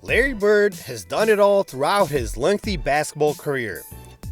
Larry Bird has done it all throughout his lengthy basketball career.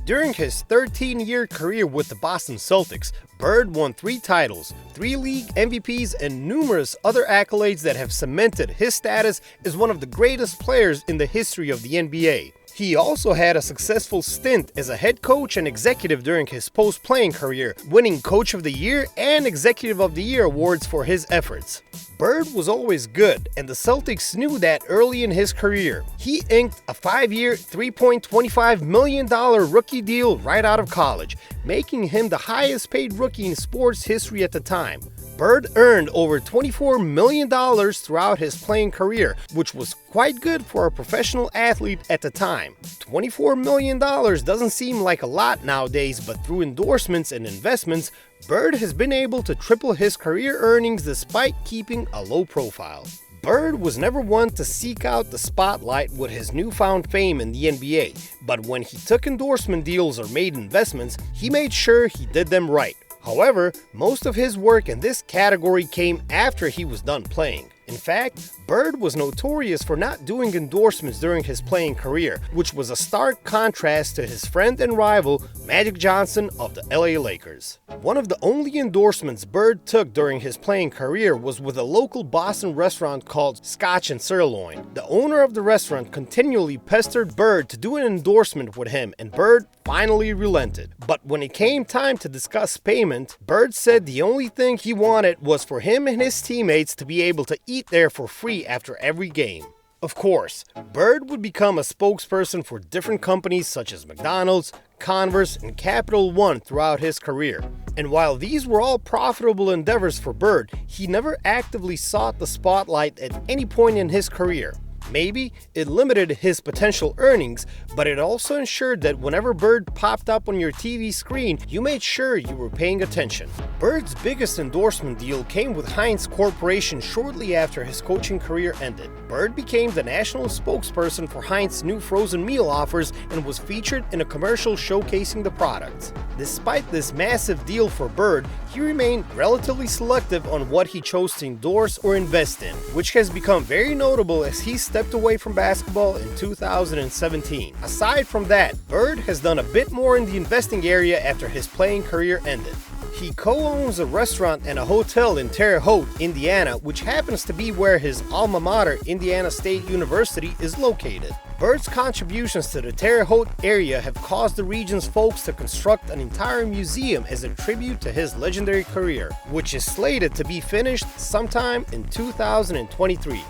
During his 13-year career with the Boston Celtics, Bird won 3 titles, 3 league MVPs, and numerous other accolades that have cemented his status as one of the greatest players in the history of the NBA. He also had a successful stint as a head coach and executive during his post-playing career, winning Coach of the Year and Executive of the Year awards for his efforts. Bird was always good, and the Celtics knew that early in his career. He inked a 5-year, $3.25 million rookie deal right out of college, making him the highest-paid rookie in sports history at the time. Bird earned over $24 million throughout his playing career, which was quite good for a professional athlete at the time. $24 million doesn't seem like a lot nowadays, but through endorsements and investments, Bird has been able to triple his career earnings despite keeping a low profile. Bird was never one to seek out the spotlight with his newfound fame in the NBA, but when he took endorsement deals or made investments, he made sure he did them right. However, most of his work in this category came after he was done playing. In fact, Bird was notorious for not doing endorsements during his playing career, which was a stark contrast to his friend and rival Magic Johnson of the LA Lakers. One of the only endorsements Bird took during his playing career was with a local Boston restaurant called Scotch and Sirloin. The owner of the restaurant continually pestered Bird to do an endorsement with him, and Bird finally relented. But when it came time to discuss payment, Bird said the only thing he wanted was for him and his teammates to be able to eat there for free after every game. Of course, Bird would become a spokesperson for different companies such as McDonald's, Converse, and Capital One throughout his career. And while these were all profitable endeavors for Bird, he never actively sought the spotlight at any point in his career. Maybe it limited his potential earnings, but it also ensured that whenever Bird popped up on your TV screen, you made sure you were paying attention. Bird's biggest endorsement deal came with Heinz Corporation shortly after his coaching career ended. Bird became the national spokesperson for Heinz's new frozen meal offers and was featured in a commercial showcasing the products. Despite this massive deal for Bird, he remained relatively selective on what he chose to endorse or invest in, which has become very notable as he stepped away from basketball in 2017. Aside from that, Bird has done a bit more in the investing area after his playing career ended. He co-owns a restaurant and a hotel in Terre Haute, Indiana, which happens to be where his alma mater, Indiana State University, is located. Bird's contributions to the Terre Haute area have caused the region's folks to construct an entire museum as a tribute to his legendary career, which is slated to be finished sometime in 2023.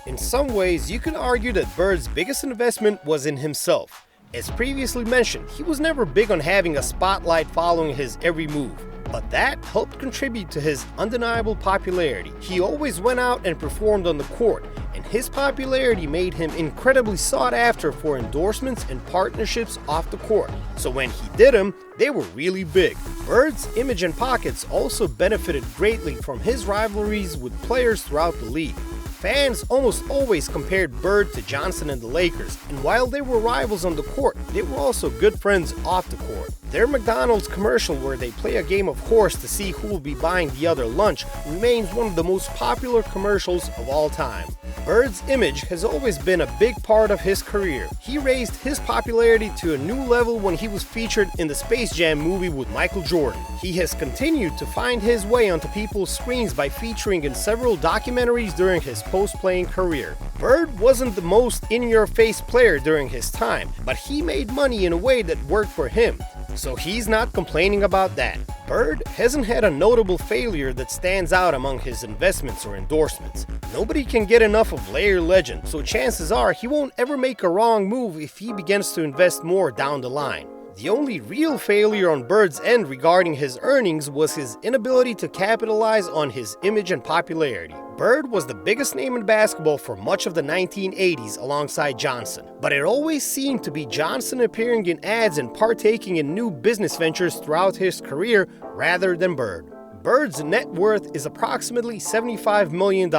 In some ways, you can argue that Bird's biggest investment was in himself. As previously mentioned, he was never big on having a spotlight following his every move, but that helped contribute to his undeniable popularity. He always went out and performed on the court, and his popularity made him incredibly sought after for endorsements and partnerships off the court. So when he did them, they were really big. Bird's image and pockets also benefited greatly from his rivalries with players throughout the league. Fans almost always compared Bird to Johnson and the Lakers, and while they were rivals on the court, they were also good friends off the court. Their McDonald's commercial where they play a game of horse to see who will be buying the other lunch remains one of the most popular commercials of all time. Bird's image has always been a big part of his career. He raised his popularity to a new level when he was featured in the Space Jam movie with Michael Jordan. He has continued to find his way onto people's screens by featuring in several documentaries during his post-playing career. Bird wasn't the most in-your-face player during his time, but he made money in a way that worked for him, so he's not complaining about that. Bird hasn't had a notable failure that stands out among his investments or endorsements. Nobody can get enough of Lair legend, so chances are he won't ever make a wrong move if he begins to invest more down the line. The only real failure on Bird's end regarding his earnings was his inability to capitalize on his image and popularity. Bird was the biggest name in basketball for much of the 1980s alongside Johnson, but it always seemed to be Johnson appearing in ads and partaking in new business ventures throughout his career rather than Bird. Bird's net worth is approximately $75 million,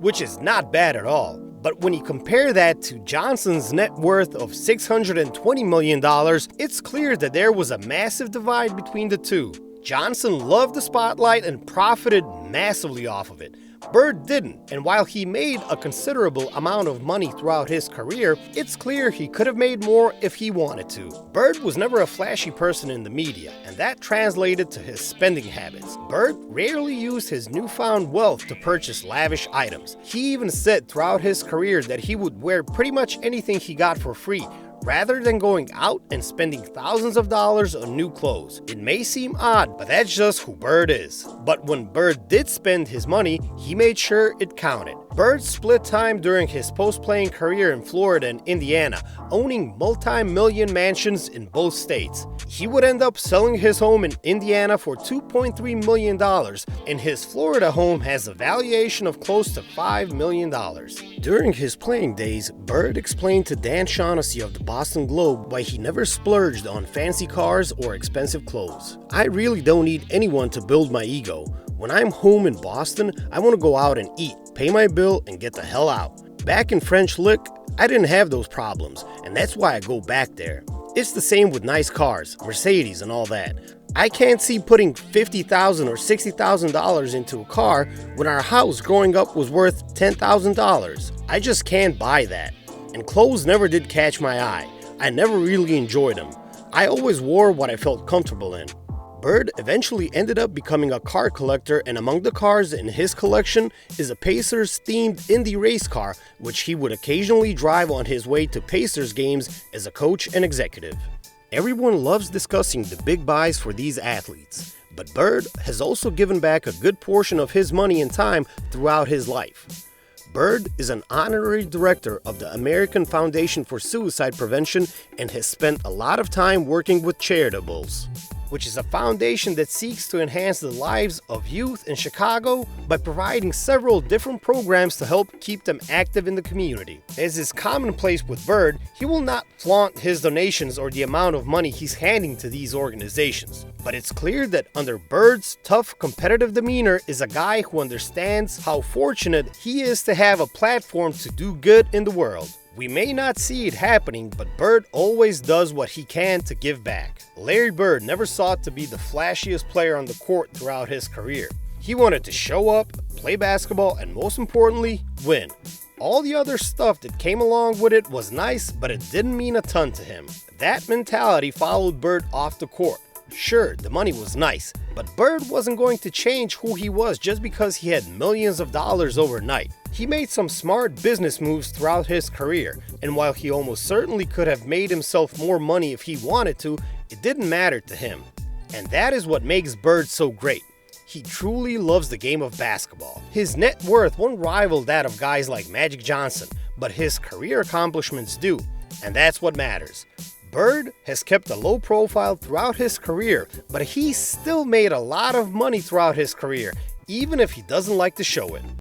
which is not bad at all. But when you compare that to Johnson's net worth of $620 million, it's clear that there was a massive divide between the two. Johnson loved the spotlight and profited massively off of it. Bird didn't, and while he made a considerable amount of money throughout his career, it's clear he could have made more if he wanted to. Bird was never a flashy person in the media, and that translated to his spending habits. Bird rarely used his newfound wealth to purchase lavish items. He even said throughout his career that he would wear pretty much anything he got for free, rather than going out and spending thousands of dollars on new clothes. It may seem odd, but that's just who Bird is. But when Bird did spend his money, he made sure it counted. Bird split time during his post-playing career in Florida and Indiana, owning multi-million mansions in both states. He would end up selling his home in Indiana for $2.3 million, and his Florida home has a valuation of close to $5 million. During his playing days, Bird explained to Dan Shaughnessy of the Boston Globe why he never splurged on fancy cars or expensive clothes. "I really don't need anyone to build my ego. When I'm home in Boston, I want to go out and eat, pay my bill, and get the hell out. Back in French Lick, I didn't have those problems, and that's why I go back there. It's the same with nice cars, Mercedes and all that. I can't see putting $50,000 or $60,000 into a car when our house growing up was worth $10,000. I just can't buy that. And clothes never did catch my eye. I never really enjoyed them. I always wore what I felt comfortable in." Bird eventually ended up becoming a car collector, and among the cars in his collection is a Pacers-themed Indy race car, which he would occasionally drive on his way to Pacers games as a coach and executive. Everyone loves discussing the big buys for these athletes, but Bird has also given back a good portion of his money and time throughout his life. Bird is an honorary director of the American Foundation for Suicide Prevention and has spent a lot of time working with Charitables, which is a foundation that seeks to enhance the lives of youth in Chicago by providing several different programs to help keep them active in the community. As is commonplace with Bird, he will not flaunt his donations or the amount of money he's handing to these organizations. But it's clear that under Bird's tough, competitive demeanor is a guy who understands how fortunate he is to have a platform to do good in the world. We may not see it happening, but Bird always does what he can to give back. Larry Bird never sought to be the flashiest player on the court throughout his career. He wanted to show up, play basketball, and most importantly, win. All the other stuff that came along with it was nice, but it didn't mean a ton to him. That mentality followed Bird off the court. Sure, the money was nice, but Bird wasn't going to change who he was just because he had millions of dollars overnight. He made some smart business moves throughout his career, and while he almost certainly could have made himself more money if he wanted to, it didn't matter to him. And that is what makes Bird so great. He truly loves the game of basketball. His net worth won't rival that of guys like Magic Johnson, but his career accomplishments do, and that's what matters. Bird has kept a low profile throughout his career, but he still made a lot of money throughout his career, even if he doesn't like to show it.